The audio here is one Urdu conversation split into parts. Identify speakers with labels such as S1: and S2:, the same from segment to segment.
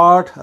S1: 8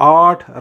S1: 8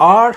S1: 8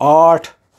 S1: 8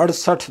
S1: 68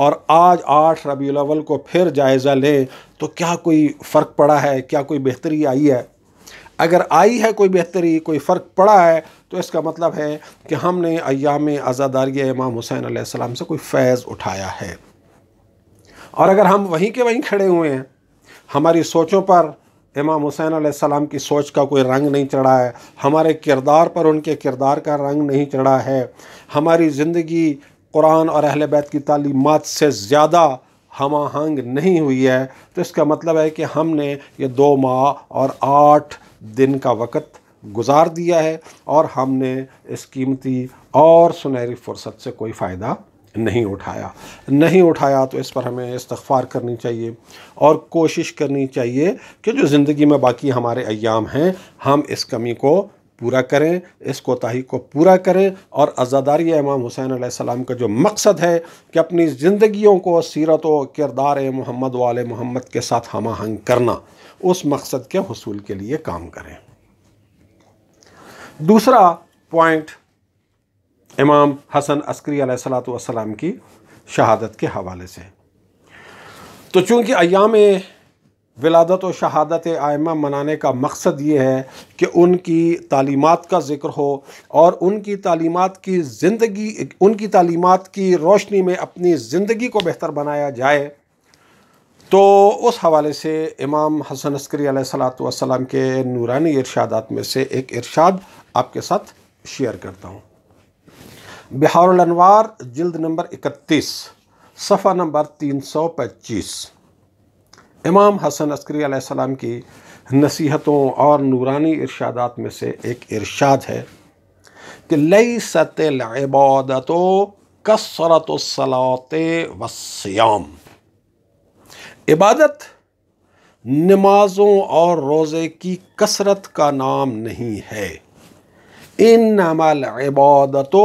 S1: اور آج 8 ربیع الاول کو پھر جائزہ لیں تو کیا کوئی فرق پڑا ہے؟ کیا کوئی بہتری آئی ہے؟ اگر آئی ہے کوئی بہتری، کوئی فرق پڑا ہے، تو اس کا مطلب ہے کہ ہم نے ایام عزاداری امام حسین علیہ السلام سے کوئی فیض اٹھایا ہے۔ اور اگر ہم وہیں کے وہیں کھڑے ہوئے ہیں، ہماری سوچوں پر امام حسین علیہ السلام کی سوچ کا کوئی رنگ نہیں چڑھا ہے، ہمارے کردار پر ان کے کردار کا رنگ نہیں چڑھا ہے، ہماری زندگی قرآن اور اہل بیت کی تعلیمات سے زیادہ ہم آہنگ نہیں ہوئی ہے، تو اس کا مطلب ہے کہ ہم نے یہ 2 ماہ اور 8 دن کا وقت گزار دیا ہے اور ہم نے اس قیمتی اور سنہری فرصت سے کوئی فائدہ نہیں اٹھایا تو اس پر ہمیں استغفار کرنی چاہیے اور کوشش کرنی چاہیے کہ جو زندگی میں باقی ہمارے ایام ہیں ہم اس کمی کو پورا کریں، اس کوتاہی کو پورا کریں، اور عزاداری امام حسین علیہ السلام کا جو مقصد ہے کہ اپنی زندگیوں کو سیرت و کردار محمد و آل محمد کے ساتھ ہم آہنگ کرنا، اس مقصد کے حصول کے لیے کام کریں۔ دوسرا پوائنٹ امام حسن عسکری علیہ السلام کی شہادت کے حوالے سے، تو چونکہ ایام ولادت و شہادت ائمہ منانے کا مقصد یہ ہے کہ ان کی تعلیمات کا ذکر ہو اور ان کی تعلیمات کی روشنی میں اپنی زندگی کو بہتر بنایا جائے، تو اس حوالے سے امام حسن عسکری علیہ السلام کے نورانی ارشادات میں سے ایک ارشاد آپ کے ساتھ شیئر کرتا ہوں۔ بحار الانوار جلد نمبر 31 صفحہ نمبر 325، امام حسن عسکری علیہ السلام کی نصیحتوں اور نورانی ارشادات میں سے ایک ارشاد ہے کہ لیست العبادۃ کثرۃ الصلاۃ والصیام، عبادت نمازوں اور روزے کی کثرت کا نام نہیں ہے، انما العبادۃ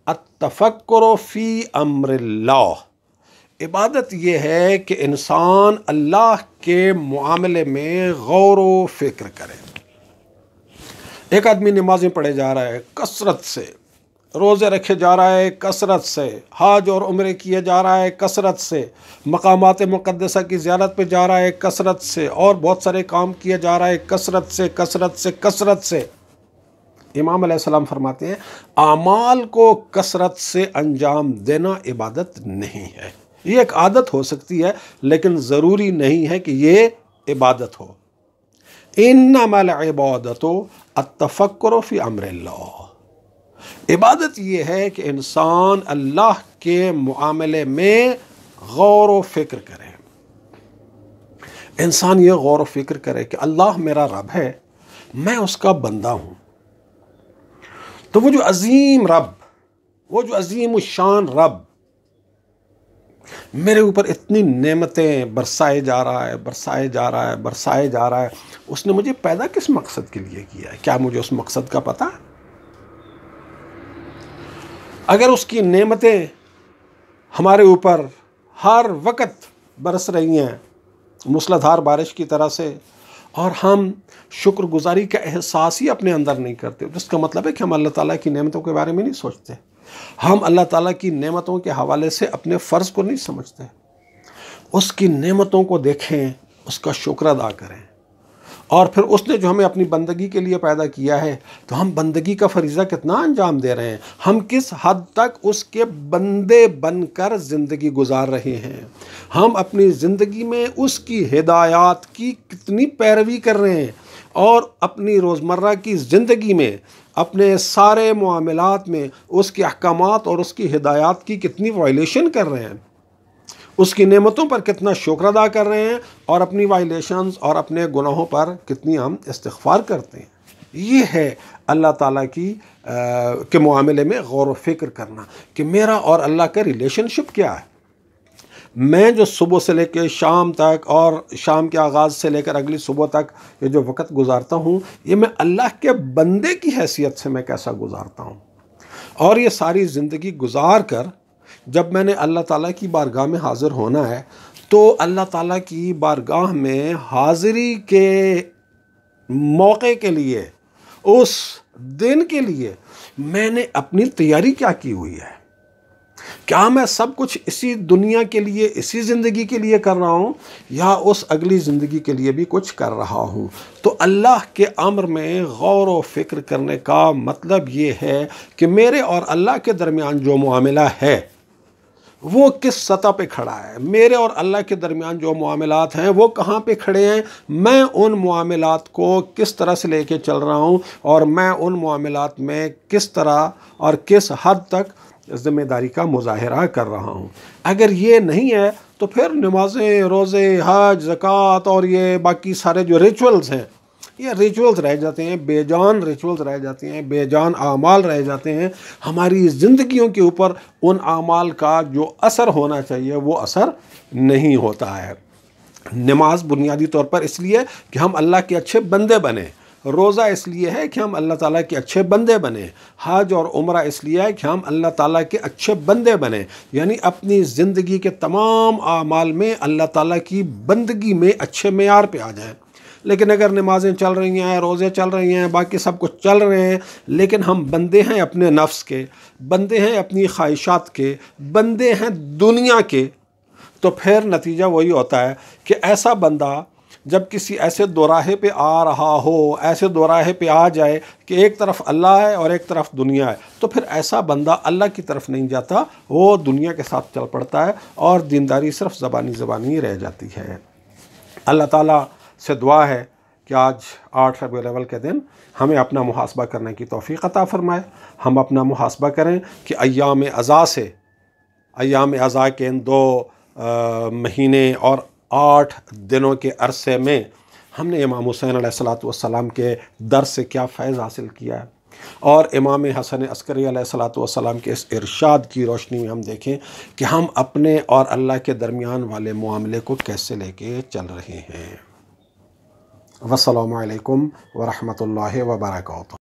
S1: التفکر فی امر اللہ، عبادت یہ ہے کہ انسان اللہ کے معاملے میں غور و فکر کرے۔ ایک آدمی نمازیں پڑھے جا رہا ہے کثرت سے، روزے رکھے جا رہا ہے کثرت سے، حج اور عمرے کیے جا رہا ہے کثرت سے، مقامات مقدسہ کی زیارت پہ جا رہا ہے کثرت سے، اور بہت سارے کام کیے جا رہا ہے کثرت سے۔ امام علیہ السلام فرماتے ہیں اعمال کو کثرت سے انجام دینا عبادت نہیں ہے، یہ ایک عادت ہو سکتی ہے لیکن ضروری نہیں ہے کہ یہ عبادت ہو۔ انما العبادۃ التفکر فی امر اللہ، عبادت یہ ہے کہ انسان اللہ کے معاملے میں غور و فکر کرے، انسان یہ غور و فکر کرے کہ اللہ میرا رب ہے، میں اس کا بندہ ہوں، تو وہ جو عظیم رب، وہ جو عظیم الشان رب میرے اوپر اتنی نعمتیں برسائے جا رہا ہے، اس نے مجھے پیدا کس مقصد کے لیے کیا ہے؟ کیا مجھے اس مقصد کا پتہ؟ اگر اس کی نعمتیں ہمارے اوپر ہر وقت برس رہی ہیں موسلادھار بارش کی طرح سے، اور ہم شکر گزاری کا احساس ہی اپنے اندر نہیں کرتے، تو اس کا مطلب ہے کہ ہم اللہ تعالیٰ کی نعمتوں کے بارے میں نہیں سوچتے، ہم اللہ تعالیٰ کی نعمتوں کے حوالے سے اپنے فرض کو نہیں سمجھتے۔ اس کی نعمتوں کو دیکھیں، اس کا شکر ادا کریں، اور پھر اس نے جو ہمیں اپنی بندگی کے لیے پیدا کیا ہے تو ہم بندگی کا فریضہ کتنا انجام دے رہے ہیں، ہم کس حد تک اس کے بندے بن کر زندگی گزار رہے ہیں، ہم اپنی زندگی میں اس کی ہدایات کی کتنی پیروی کر رہے ہیں، اور اپنی روزمرہ کی زندگی میں اپنے سارے معاملات میں اس کے احکامات اور اس کی ہدایات کی کتنی وائلیشن کر رہے ہیں، اس کی نعمتوں پر کتنا شکر ادا کر رہے ہیں، اور اپنی وائلیشنز اور اپنے گناہوں پر کتنی ہم استغفار کرتے ہیں۔ یہ ہے اللہ تعالیٰ کے معاملے میں غور و فکر کرنا کہ میرا اور اللہ کا ریلیشن شپ کیا ہے۔ میں جو صبح سے لے کے شام تک اور شام کے آغاز سے لے کر اگلی صبح تک یہ جو وقت گزارتا ہوں، یہ میں اللہ کے بندے کی حیثیت سے میں کیسا گزارتا ہوں، اور یہ ساری زندگی گزار کر جب میں نے اللہ تعالیٰ کی بارگاہ میں حاضر ہونا ہے تو اللہ تعالیٰ کی بارگاہ میں حاضری کے موقع کے لیے، اس دن کے لیے میں نے اپنی تیاری کیا کی ہوئی ہے، کیا میں سب کچھ اسی دنیا کے لیے، اسی زندگی کے لیے کر رہا ہوں، یا اس اگلی زندگی کے لیے بھی کچھ کر رہا ہوں؟ تو اللہ کے امر میں غور و فکر کرنے کا مطلب یہ ہے کہ میرے اور اللہ کے درمیان جو معاملہ ہے وہ کس سطح پہ کھڑا ہے، میرے اور اللہ کے درمیان جو معاملات ہیں وہ کہاں پہ کھڑے ہیں، میں ان معاملات کو کس طرح سے لے کے چل رہا ہوں، اور میں ان معاملات میں کس طرح اور کس حد تک ذمہ داری کا مظاہرہ کر رہا ہوں۔ اگر یہ نہیں ہے تو پھر نمازیں، روزے، حج، زکوٰۃ اور یہ باقی سارے جو ریچولز ہیں، یہ ریچولز رہ جاتے ہیں، بے جان ریچولز رہ جاتے ہیں، بے جان اعمال رہ جاتے ہیں۔ ہماری زندگیوں کے اوپر ان اعمال کا جو اثر ہونا چاہیے وہ اثر نہیں ہوتا ہے۔ نماز بنیادی طور پر اس لیے کہ ہم اللہ کے اچھے بندے بنیں، روزہ اس لیے ہے کہ ہم اللہ تعالیٰ کے اچھے بندے بنیں، حج اور عمرہ اس لیے ہے کہ ہم اللہ تعالیٰ کے اچھے بندے بنیں، یعنی اپنی زندگی کے تمام اعمال میں اللہ تعالیٰ کی بندگی میں اچھے معیار پہ آ جائیں۔ لیکن اگر نمازیں چل رہی ہیں، روزے چل رہی ہیں، باقی سب کچھ چل رہے ہیں، لیکن ہم بندے ہیں اپنے نفس کے، بندے ہیں اپنی خواہشات کے، بندے ہیں دنیا کے، تو پھر نتیجہ وہی ہوتا ہے کہ ایسا بندہ جب کسی ایسے دوراہے پہ آ رہا ہو، ایسے دوراہے پہ آ جائے کہ ایک طرف اللہ ہے اور ایک طرف دنیا ہے، تو پھر ایسا بندہ اللہ کی طرف نہیں جاتا، وہ دنیا کے ساتھ چل پڑتا ہے، اور دینداری صرف زبانی رہ جاتی ہے۔ اللہ تعالیٰ سے دعا ہے کہ آج 8 ربیع الاول کے دن ہمیں اپنا محاسبہ کرنے کی توفیق عطا فرمائے۔ ہم اپنا محاسبہ کریں کہ ایام عزا کے ان 2 مہینے اور 8 دنوں کے عرصے میں ہم نے امام حسین علیہ السلام کے در سے کیا فیض حاصل کیا ہے، اور امام حسن عسکری علیہ السلام کے اس ارشاد کی روشنی میں ہم دیکھیں کہ ہم اپنے اور اللہ کے درمیان والے معاملے کو کیسے لے کے چل رہے ہیں۔ والسلام علیکم ورحمۃ اللہ وبرکاتہ۔